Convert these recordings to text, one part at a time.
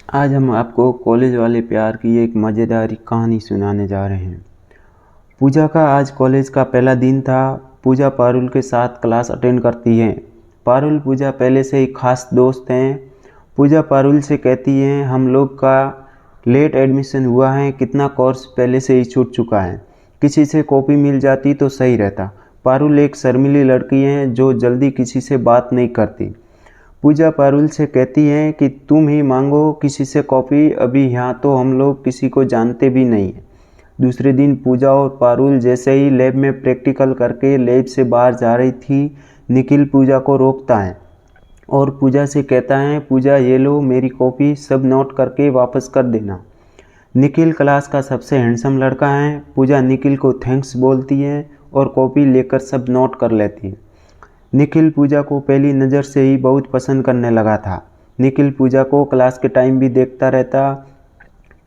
आज हम आपको कॉलेज वाले प्यार की एक मज़ेदार कहानी सुनाने जा रहे हैं। पूजा का आज कॉलेज का पहला दिन था। पूजा पारुल के साथ क्लास अटेंड करती है। पारुल पूजा पहले से ही खास दोस्त हैं। पूजा पारुल से कहती है, हम लोग का लेट एडमिशन हुआ है, कितना कोर्स पहले से ही छूट चुका है, किसी से कॉपी मिल जाती तो सही रहता। पारुल एक शर्मीली लड़की है जो जल्दी किसी से बात नहीं करती। पूजा पारुल से कहती है कि तुम ही मांगो किसी से कॉपी, अभी यहाँ तो हम लोग किसी को जानते भी नहीं हैं। दूसरे दिन पूजा और पारुल जैसे ही लैब में प्रैक्टिकल करके लैब से बाहर जा रही थी, निखिल पूजा को रोकता है और पूजा से कहता है, पूजा ये लो मेरी कॉपी, सब नोट करके वापस कर देना। निखिल क्लास का सबसे हैंडसम लड़का है। पूजा निखिल को थैंक्स बोलती है और कॉपी लेकर सब नोट कर लेती है। निखिल पूजा को पहली नज़र से ही बहुत पसंद करने लगा था। निखिल पूजा को क्लास के टाइम भी देखता रहता।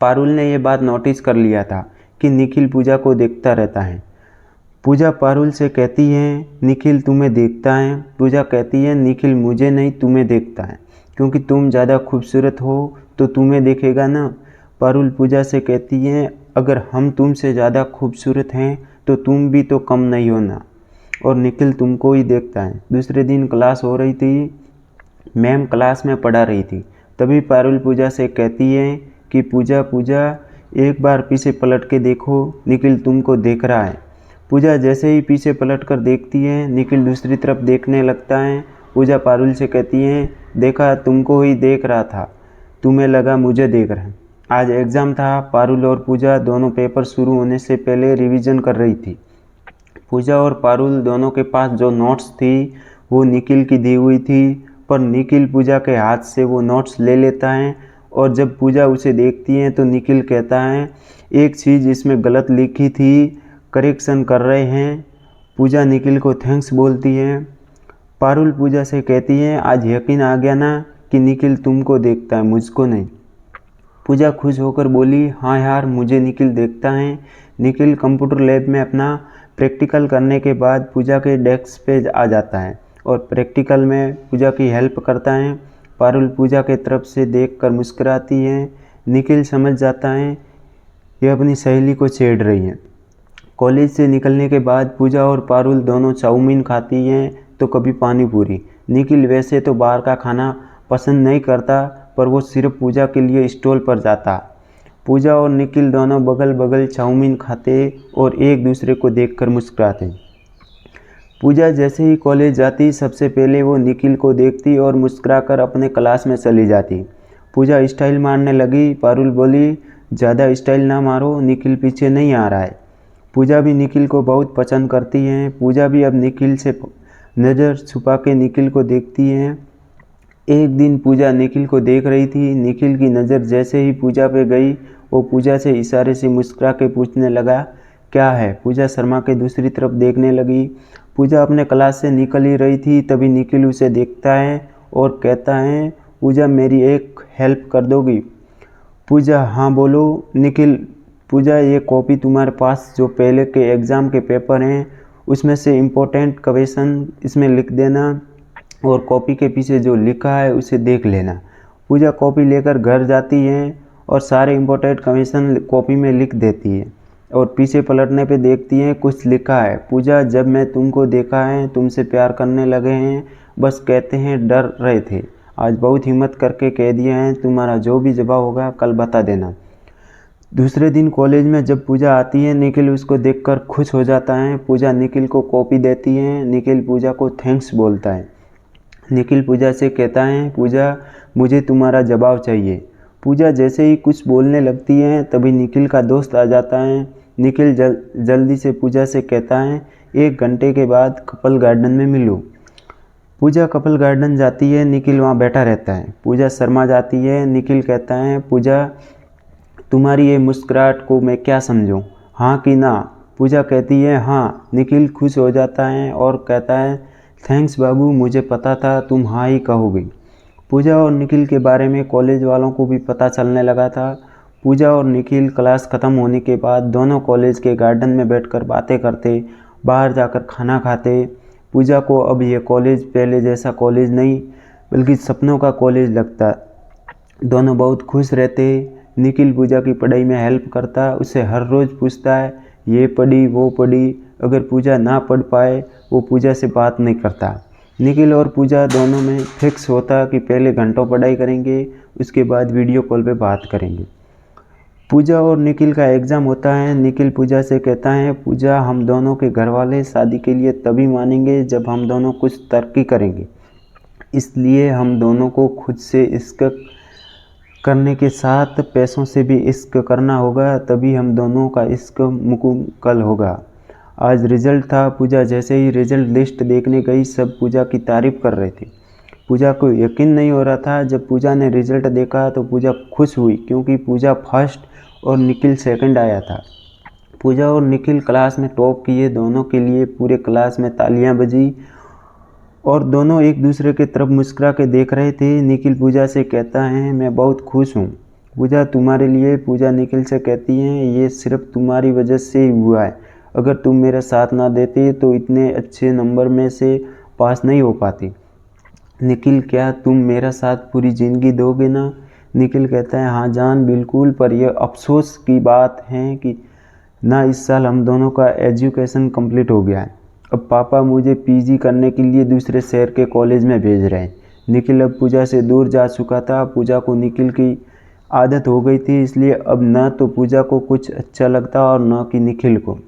पारुल ने यह बात नोटिस कर लिया था कि निखिल पूजा को देखता रहता है। पूजा पारुल से कहती है, निखिल तुम्हें देखता है। पूजा कहती है, निखिल मुझे नहीं तुम्हें देखता है, क्योंकि तुम ज़्यादा खूबसूरत हो तो तुम्हें देखेगा ना। पारुल पूजा से कहती है, अगर हम तुमसे ज़्यादा खूबसूरत हैं तो तुम भी तो कम नहीं हो ना, और निखिल तुमको ही देखता है। दूसरे दिन क्लास हो रही थी। मैम क्लास में पढ़ा रही थी। तभी पारुल पूजा से कहती है कि पूजा पूजा एक बार पीछे पलट के देखो, निखिल तुमको देख रहा है। पूजा जैसे ही पीछे पलट कर देखती है, निखिल दूसरी तरफ देखने लगता है। पूजा पारुल से कहती है, देखा तुमको ही देख रहा था, तुम्हें लगा मुझे देख रहा है। आज एग्ज़ाम था। पारुल और पूजा दोनों पेपर शुरू होने से पहले रिवीजन कर रही थी। पूजा और पारुल दोनों के पास जो नोट्स थी वो निखिल की दी हुई थी, पर निखिल पूजा के हाथ से वो नोट्स ले लेता है और जब पूजा उसे देखती है तो निखिल कहता है, एक चीज़ इसमें गलत लिखी थी, करेक्शन कर रहे हैं। पूजा निखिल को थैंक्स बोलती है। पारुल पूजा से कहती है, आज यकीन आ गया ना कि निखिल तुमको देखता है, मुझको नहीं। पूजा खुश होकर बोली, हाँ यार मुझे निखिल देखता है। निखिल कंप्यूटर लैब में अपना प्रैक्टिकल करने के बाद पूजा के डेस्क पे आ जाता है और प्रैक्टिकल में पूजा की हेल्प करता है। पारुल पूजा के तरफ से देखकर मुस्कुराती है। निखिल समझ जाता है ये अपनी सहेली को छेड़ रही है। कॉलेज से निकलने के बाद पूजा और पारुल दोनों चाउमीन खाती हैं तो कभी पानी पूरी। निखिल वैसे तो बाहर का खाना पसंद नहीं करता, पर वो सिर्फ पूजा के लिए स्टॉल पर जाता। पूजा और निखिल दोनों बगल बगल चाउमीन खाते और एक दूसरे को देखकर मुस्कुराते। पूजा जैसे ही कॉलेज जाती, सबसे पहले वो निखिल को देखती और मुस्कुराकर अपने क्लास में चली जाती। पूजा स्टाइल मारने लगी। पारुल बोली, ज़्यादा स्टाइल ना मारो, निखिल पीछे नहीं आ रहा है। पूजा भी निखिल को बहुत पसंद करती है। पूजा भी अब निखिल से नज़र छुपा के निखिल को देखती है। एक दिन पूजा निखिल को देख रही थी। निखिल की नज़र जैसे ही पूजा पे गई, वो पूजा से इशारे से मुस्कुरा के पूछने लगा, क्या है। पूजा शर्मा के दूसरी तरफ देखने लगी। पूजा अपने क्लास से निकल ही रही थी, तभी निखिल उसे देखता है और कहता है, पूजा मेरी एक हेल्प कर दोगी। पूजा, हाँ बोलो। निखिल, पूजा ये कॉपी तुम्हारे पास जो पहले के एग्ज़ाम के पेपर हैं उसमें से इम्पोर्टेंट क्वेश्चन इसमें लिख देना और कॉपी के पीछे जो लिखा है उसे देख लेना। पूजा कॉपी लेकर घर जाती है और सारे इम्पोर्टेंट क्वेश्चन कॉपी में लिख देती है और पीछे पलटने पे देखती है कुछ लिखा है, पूजा जब मैं तुमको देखा है तुमसे प्यार करने लगे हैं, बस कहते हैं डर रहे थे, आज बहुत हिम्मत करके कह दिया है, तुम्हारा जो भी जवाब होगा कल बता देना। दूसरे दिन कॉलेज में जब पूजा आती है, निखिल उसको देखकर खुश हो जाता है। पूजा निखिल को कॉपी देती है। निखिल पूजा को थैंक्स बोलता है। निखिल पूजा से कहता है, पूजा मुझे तुम्हारा जवाब चाहिए। पूजा जैसे ही कुछ बोलने लगती है तभी निखिल का दोस्त आ जाता है। निखिल जल्दी से पूजा से कहता है, 1 घंटे के बाद कपल गार्डन में मिलो। पूजा कपल गार्डन जाती है। निखिल वहाँ बैठा रहता है। पूजा शर्मा जाती है। निखिल कहता है, पूजा तुम्हारी ये मुस्कुराहट को मैं क्या समझूं, हाँ कि ना। पूजा कहती है हाँ। निखिल खुश हो जाता है और कहता है, थैंक्स बाबू, मुझे पता था तुम हाँ ही कहोगी। पूजा और निखिल के बारे में कॉलेज वालों को भी पता चलने लगा था। पूजा और निखिल क्लास ख़त्म होने के बाद दोनों कॉलेज के गार्डन में बैठकर बातें करते, बाहर जाकर खाना खाते। पूजा को अब यह कॉलेज पहले जैसा कॉलेज नहीं बल्कि सपनों का कॉलेज लगता। दोनों बहुत खुश रहते। निखिल पूजा की पढ़ाई में हेल्प करता, उसे हर रोज़ पूछता है ये पढ़ी वो पढ़ी। अगर पूजा ना पढ़ पाए वो पूजा से बात नहीं करता। निखिल और पूजा दोनों में फिक्स होता कि पहले घंटों पढ़ाई करेंगे, उसके बाद वीडियो कॉल पे बात करेंगे। पूजा और निखिल का एग्ज़ाम होता है। निखिल पूजा से कहता है पूजा हम दोनों के घर वाले शादी के लिए तभी मानेंगे जब हम दोनों कुछ तरक्की करेंगे, इसलिए हम दोनों को खुद से इश्क करने के साथ पैसों से भी इश्क करना होगा, तभी हम दोनों का इश्क मुकम्मल होगा। आज रिज़ल्ट था। पूजा जैसे ही रिज़ल्ट लिस्ट देखने गई सब पूजा की तारीफ़ कर रहे थे। पूजा को यकीन नहीं हो रहा था। जब पूजा ने रिज़ल्ट देखा तो पूजा खुश हुई, क्योंकि पूजा फर्स्ट और निखिल सेकंड आया था। पूजा और निखिल क्लास में टॉप किए। दोनों के लिए पूरे क्लास में तालियां बजी और दोनों एक दूसरे की तरफ मुस्कुरा के देख रहे थे। निखिल पूजा से कहता है मैं बहुत खुश हूँ पूजा तुम्हारे लिए। पूजा निखिल से कहती है ये सिर्फ तुम्हारी वजह से ही हुआ है, अगर तुम मेरा साथ ना देते तो इतने अच्छे नंबर में से पास नहीं हो पाती। निखिल क्या तुम मेरा साथ पूरी ज़िंदगी दोगे ना? निखिल कहता है हाँ जान बिल्कुल, पर यह अफसोस की बात है कि ना इस साल हम दोनों का एजुकेशन कंप्लीट हो गया है। अब पापा मुझे पीजी करने के लिए दूसरे शहर के कॉलेज में भेज रहे हैं। निखिल अब पूजा से दूर जा चुका था। पूजा को निखिल की आदत हो गई थी, इसलिए अब न तो पूजा को कुछ अच्छा लगता और न कि निखिल को।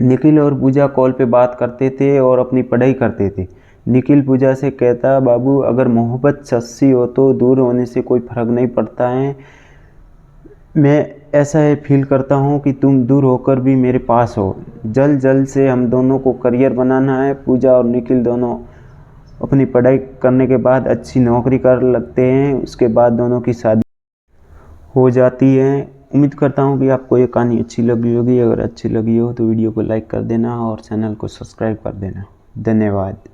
निखिल और पूजा कॉल पे बात करते थे और अपनी पढ़ाई करते थे। निखिल पूजा से कहता बाबू अगर मोहब्बत सच्ची हो तो दूर होने से कोई फ़र्क नहीं पड़ता है। मैं ऐसा फील करता हूँ कि तुम दूर होकर भी मेरे पास हो। जल्द जल्द से हम दोनों को करियर बनाना है। पूजा और निखिल दोनों अपनी पढ़ाई करने के बाद अच्छी नौकरी कर लगते हैं, उसके बाद दोनों की शादी हो जाती है। उम्मीद करता हूँ कि आपको ये कहानी अच्छी लगी होगी। अगर अच्छी लगी हो तो वीडियो को लाइक कर देना और चैनल को सब्सक्राइब कर देना। धन्यवाद।